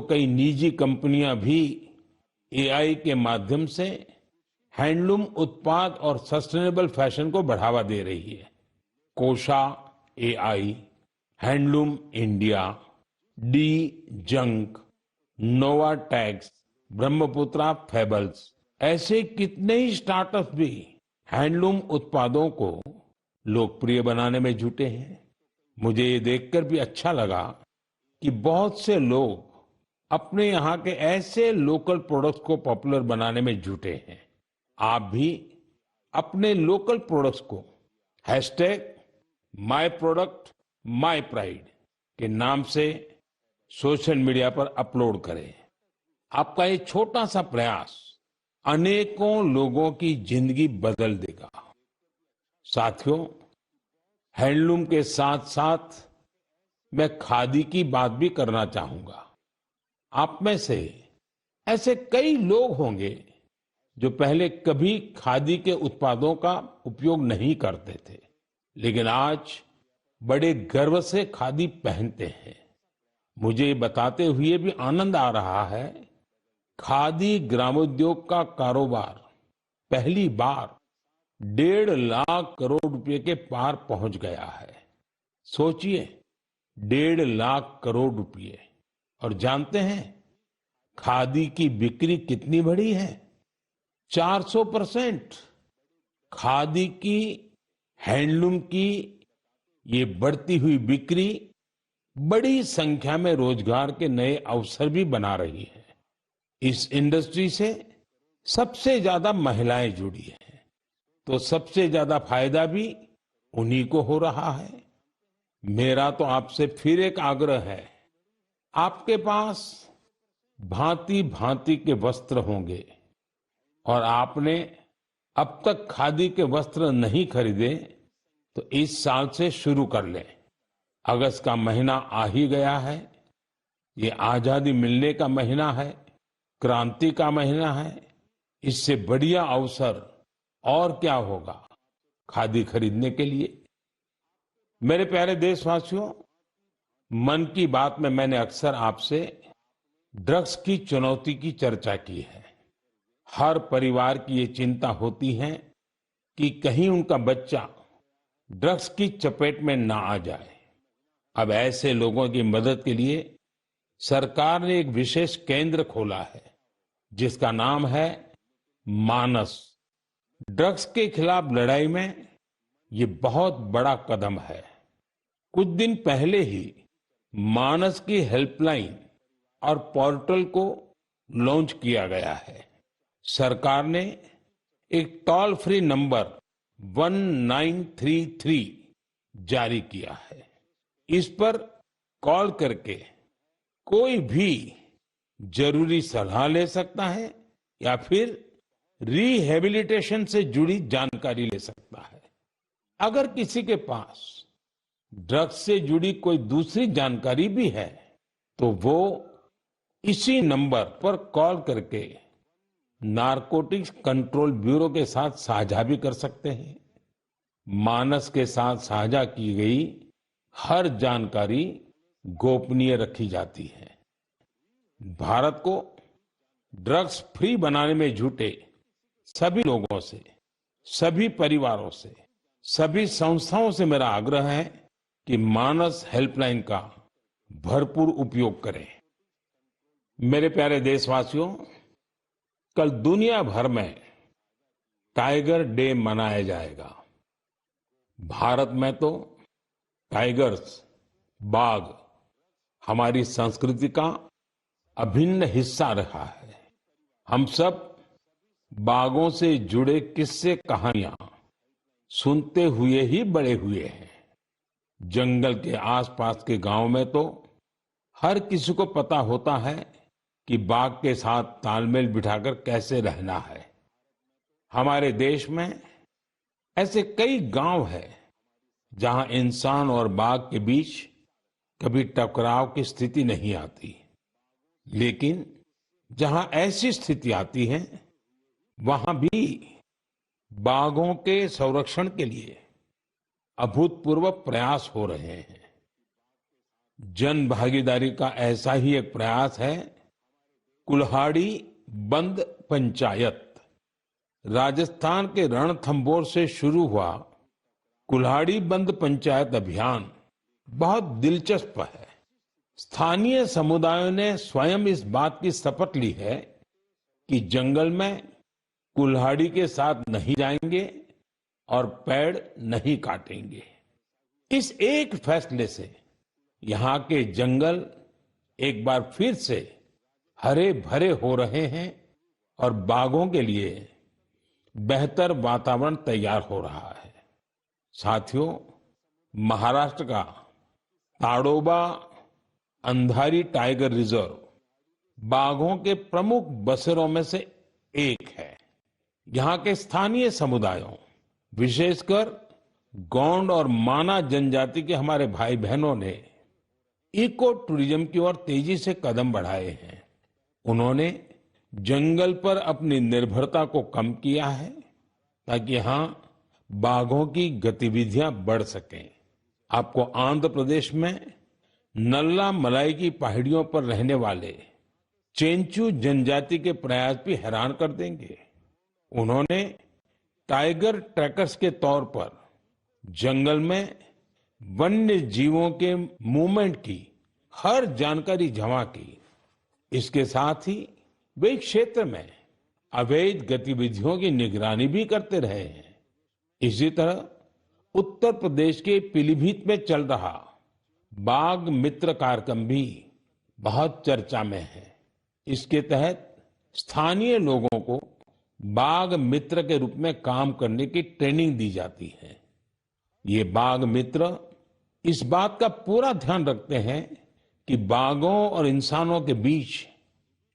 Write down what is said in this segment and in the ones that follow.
कई निजी कंपनियां भी एआई के माध्यम से हैंडलूम उत्पाद और सस्टेनेबल फैशन को बढ़ावा दे रही है। Kosha AI, handloom India, D junk, Novatex, Brahmaputra fables, ऐसे कितने ही स्टार्टअप भी हैंडलूम उत्पादों को लोकप्रिय बनाने में जुटे हैं। मुझे ये देखकर भी अच्छा लगा कि बहुत से लोग अपने यहाँ के ऐसे लोकल प्रोडक्ट्स को पॉपुलर बनाने में जुटे हैं। आप भी अपने लोकल प्रोडक्ट्स को #myproductmypride के नाम से सोशल मीडिया पर अपलोड करें। आपका ये छोटा सा प्रयास अनेकों लोगों की जिंदगी बदल देगा। साथियों, हैंडलूम के साथ साथ मैं खादी की बात भी करना चाहूंगा। आप में से ऐसे कई लोग होंगे जो पहले कभी खादी के उत्पादों का उपयोग नहीं करते थे, लेकिन आज बड़े गर्व से खादी पहनते हैं। मुझे ये बताते हुए भी आनंद आ रहा है, खादी ग्रामोद्योग का कारोबार पहली बार 1.5 लाख करोड़ रुपए के पार पहुंच गया है। सोचिए, 1.5 लाख करोड़ रुपए। और जानते हैं खादी की बिक्री कितनी बढ़ी है? 400%। खादी की, हैंडलूम की ये बढ़ती हुई बिक्री बड़ी संख्या में रोजगार के नए अवसर भी बना रही है। इस इंडस्ट्री से सबसे ज्यादा महिलाएं जुड़ी हैं, तो सबसे ज्यादा फायदा भी उन्हीं को हो रहा है। मेरा तो आपसे फिर एक आग्रह है, आपके पास भांति भांति के वस्त्र होंगे और आपने अब तक खादी के वस्त्र नहीं खरीदे, तो इस साल से शुरू कर लें। अगस्त का महीना आ ही गया है। ये आजादी मिलने का महीना है, क्रांति का महीना है। इससे बढ़िया अवसर और क्या होगा खादी खरीदने के लिए। मेरे प्यारे देशवासियों, मन की बात में मैंने अक्सर आपसे ड्रग्स की चुनौती की चर्चा की है। हर परिवार की ये चिंता होती है कि कहीं उनका बच्चा ड्रग्स की चपेट में ना आ जाए। अब ऐसे लोगों की मदद के लिए सरकार ने एक विशेष केंद्र खोला है, जिसका नाम है मानस। ड्रग्स के खिलाफ लड़ाई में ये बहुत बड़ा कदम है। कुछ दिन पहले ही मानस की हेल्पलाइन और पोर्टल को लॉन्च किया गया है। सरकार ने एक टोल फ्री नंबर 1933 जारी किया है। इस पर कॉल करके कोई भी जरूरी सलाह ले सकता है या फिर रिहेबिलिटेशन से जुड़ी जानकारी ले सकता है। अगर किसी के पास ड्रग्स से जुड़ी कोई दूसरी जानकारी भी है, तो वो इसी नंबर पर कॉल करके नारकोटिक्स कंट्रोल ब्यूरो के साथ साझा भी कर सकते हैं। मानस के साथ साझा की गई हर जानकारी गोपनीय रखी जाती है। भारत को ड्रग्स फ्री बनाने में जुटे सभी लोगों से, सभी परिवारों से, सभी संस्थाओं से मेरा आग्रह है कि मानस हेल्पलाइन का भरपूर उपयोग करें। मेरे प्यारे देशवासियों, कल दुनिया भर में टाइगर डे मनाया जाएगा। भारत में तो टाइगर्स, बाघ हमारी संस्कृति का अभिन्न हिस्सा रहा है। हम सब बाघों से जुड़े किस्से कहानियां सुनते हुए ही बड़े हुए हैं। जंगल के आसपास के गांव में तो हर किसी को पता होता है कि बाघ के साथ तालमेल बिठाकर कैसे रहना है। हमारे देश में ऐसे कई गांव हैं जहां इंसान और बाघ के बीच कभी टकराव की स्थिति नहीं आती, लेकिन जहां ऐसी स्थिति आती है, वहां भी बाघों के संरक्षण के लिए अभूतपूर्व प्रयास हो रहे हैं। जन भागीदारी का ऐसा ही एक प्रयास है कुल्हाड़ी बंद पंचायत। राजस्थान के रणथंभौर से शुरू हुआ कुल्हाड़ी बंद पंचायत अभियान बहुत दिलचस्प है। स्थानीय समुदायों ने स्वयं इस बात की शपथ ली है कि जंगल में कुल्हाड़ी के साथ नहीं जाएंगे और पेड़ नहीं काटेंगे। इस एक फैसले से यहाँ के जंगल एक बार फिर से हरे भरे हो रहे हैं और बाघों के लिए बेहतर वातावरण तैयार हो रहा है। साथियों, महाराष्ट्र का ताडोबा अंधारी टाइगर रिजर्व बाघों के प्रमुख बसेरों में से एक है। यहाँ के स्थानीय समुदायों, विशेषकर गोंड और माना जनजाति के हमारे भाई बहनों ने इको टूरिज्म की ओर तेजी से कदम बढ़ाए हैं। उन्होंने जंगल पर अपनी निर्भरता को कम किया है ताकि यहाँ बाघों की गतिविधियां बढ़ सकें। आपको आंध्र प्रदेश में नल्ला मलाई की पहाड़ियों पर रहने वाले चेंचू जनजाति के प्रयास भी हैरान कर देंगे। उन्होंने टाइगर ट्रैकर्स के तौर पर जंगल में वन्य जीवों के मूवमेंट की हर जानकारी जमा की। इसके साथ ही वे क्षेत्र में अवैध गतिविधियों की निगरानी भी करते रहे हैं। इसी तरह उत्तर प्रदेश के पीलीभीत में चल रहा बाघ मित्र कार्यक्रम भी बहुत चर्चा में है। इसके तहत स्थानीय लोगों को बाघ मित्र के रूप में काम करने की ट्रेनिंग दी जाती है। ये बाघ मित्र इस बात का पूरा ध्यान रखते हैं कि बाघों और इंसानों के बीच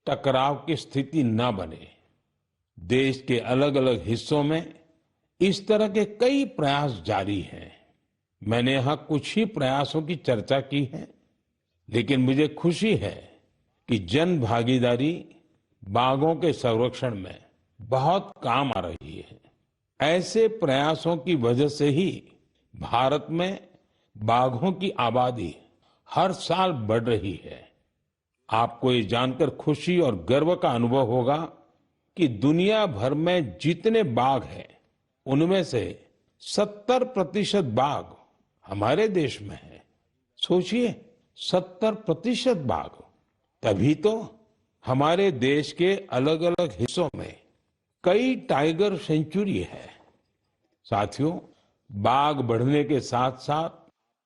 टकराव की स्थिति न बने। देश के अलग अलग हिस्सों में इस तरह के कई प्रयास जारी हैं। मैंने यहां कुछ ही प्रयासों की चर्चा की है, लेकिन मुझे खुशी है कि जन भागीदारी बाघों के संरक्षण में बहुत काम आ रही है। ऐसे प्रयासों की वजह से ही भारत में बाघों की आबादी हर साल बढ़ रही है। आपको ये जानकर खुशी और गर्व का अनुभव होगा कि दुनिया भर में जितने बाघ हैं, उनमें से 70% बाघ हमारे देश में है। सोचिए, 70% बाघ। तभी तो हमारे देश के अलग अलग हिस्सों में कई टाइगर सेंचुरी है। साथियों, बाघ बढ़ने के साथ साथ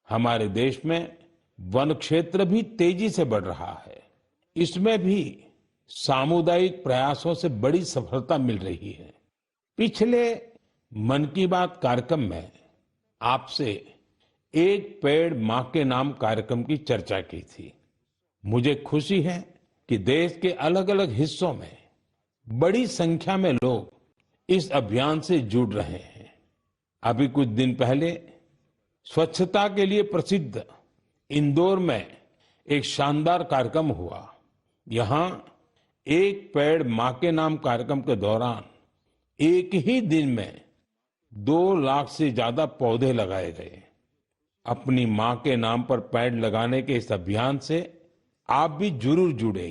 हमारे देश में वन क्षेत्र भी तेजी से बढ़ रहा है। इसमें भी सामुदायिक प्रयासों से बड़ी सफलता मिल रही है। पिछले मन की बात कार्यक्रम में आपसे एक पेड़ मां के नाम कार्यक्रम की चर्चा की थी। मुझे खुशी है कि देश के अलग अलग हिस्सों में बड़ी संख्या में लोग इस अभियान से जुड़ रहे हैं। अभी कुछ दिन पहले स्वच्छता के लिए प्रसिद्ध इंदौर में एक शानदार कार्यक्रम हुआ। यहाँ एक पेड़ मां के नाम कार्यक्रम के दौरान एक ही दिन में 2 लाख से ज्यादा पौधे लगाए गए। अपनी मां के नाम पर पेड़ लगाने के इस अभियान से आप भी जरूर जुड़े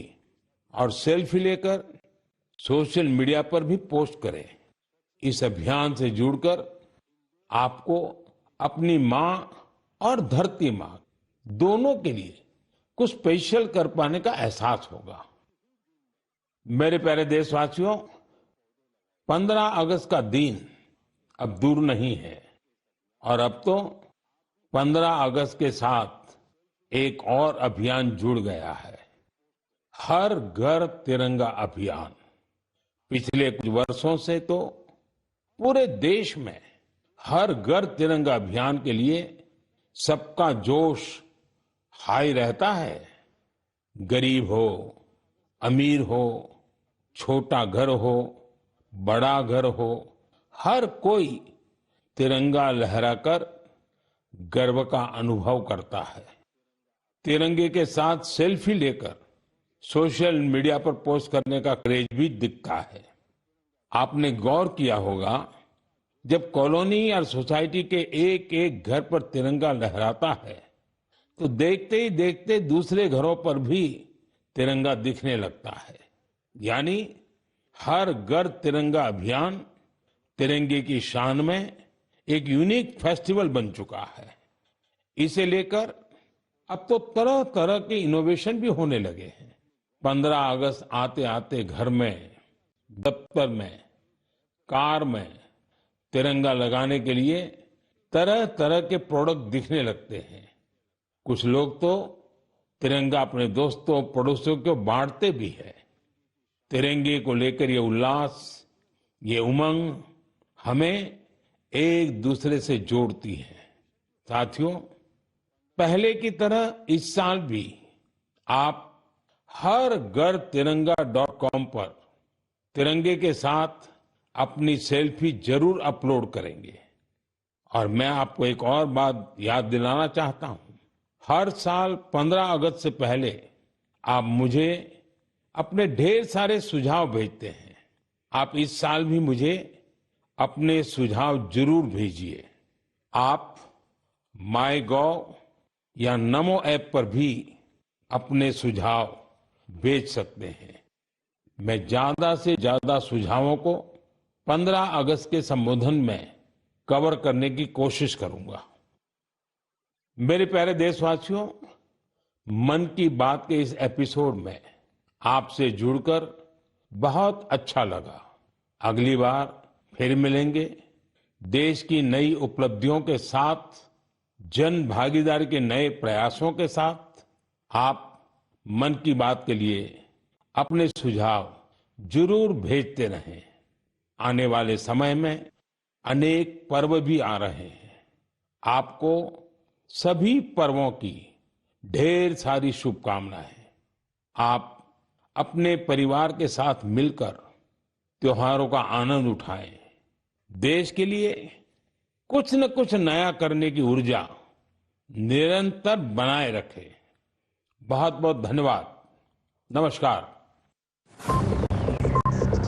और सेल्फी लेकर सोशल मीडिया पर भी पोस्ट करें। इस अभियान से जुड़कर आपको अपनी मां और धरती मां दोनों के लिए कुछ स्पेशल कर पाने का एहसास होगा। मेरे प्यारे देशवासियों, 15 अगस्त का दिन अब दूर नहीं है और अब तो 15 अगस्त के साथ एक और अभियान जुड़ गया है, हर घर तिरंगा अभियान। पिछले कुछ वर्षों से तो पूरे देश में हर घर तिरंगा अभियान के लिए सबका जोश हाई रहता है। गरीब हो, अमीर हो, छोटा घर हो, बड़ा घर हो, हर कोई तिरंगा लहराकर गर्व का अनुभव करता है। तिरंगे के साथ सेल्फी लेकर सोशल मीडिया पर पोस्ट करने का क्रेज भी दिखता है। आपने गौर किया होगा, जब कॉलोनी या सोसाइटी के एक एक घर पर तिरंगा लहराता है तो देखते ही देखते दूसरे घरों पर भी तिरंगा दिखने लगता है। यानी हर घर तिरंगा अभियान तिरंगे की शान में एक यूनिक फेस्टिवल बन चुका है। इसे लेकर अब तो तरह तरह के इनोवेशन भी होने लगे हैं। 15 अगस्त आते आते घर में, दफ्तर में, कार में तिरंगा लगाने के लिए तरह तरह के प्रोडक्ट दिखने लगते हैं। कुछ लोग तो तिरंगा अपने दोस्तों पड़ोसियों को बांटते भी है। तिरंगे को लेकर ये उल्लास, ये उमंग हमें एक दूसरे से जोड़ती है। साथियों, पहले की तरह इस साल भी आप हर घर तिरंगा.com पर तिरंगे के साथ अपनी सेल्फी जरूर अपलोड करेंगे। और मैं आपको एक और बात याद दिलाना चाहता हूं। हर साल 15 अगस्त से पहले आप मुझे अपने ढेर सारे सुझाव भेजते हैं। आप इस साल भी मुझे अपने सुझाव जरूर भेजिए। आप माईगॉव या नमो ऐप पर भी अपने सुझाव भेज सकते हैं। मैं ज्यादा से ज्यादा सुझावों को 15 अगस्त के संबोधन में कवर करने की कोशिश करूंगा। मेरे प्यारे देशवासियों, मन की बात के इस एपिसोड में आपसे जुड़कर बहुत अच्छा लगा। अगली बार फिर मिलेंगे देश की नई उपलब्धियों के साथ, जन भागीदारी के नए प्रयासों के साथ। आप मन की बात के लिए अपने सुझाव जरूर भेजते रहें। आने वाले समय में अनेक पर्व भी आ रहे हैं। आपको सभी पर्वों की ढेर सारी शुभकामनाएं। आप अपने परिवार के साथ मिलकर त्योहारों का आनंद उठाएं। देश के लिए कुछ न कुछ नया करने की ऊर्जा निरंतर बनाए रखें। बहुत बहुत धन्यवाद। नमस्कार।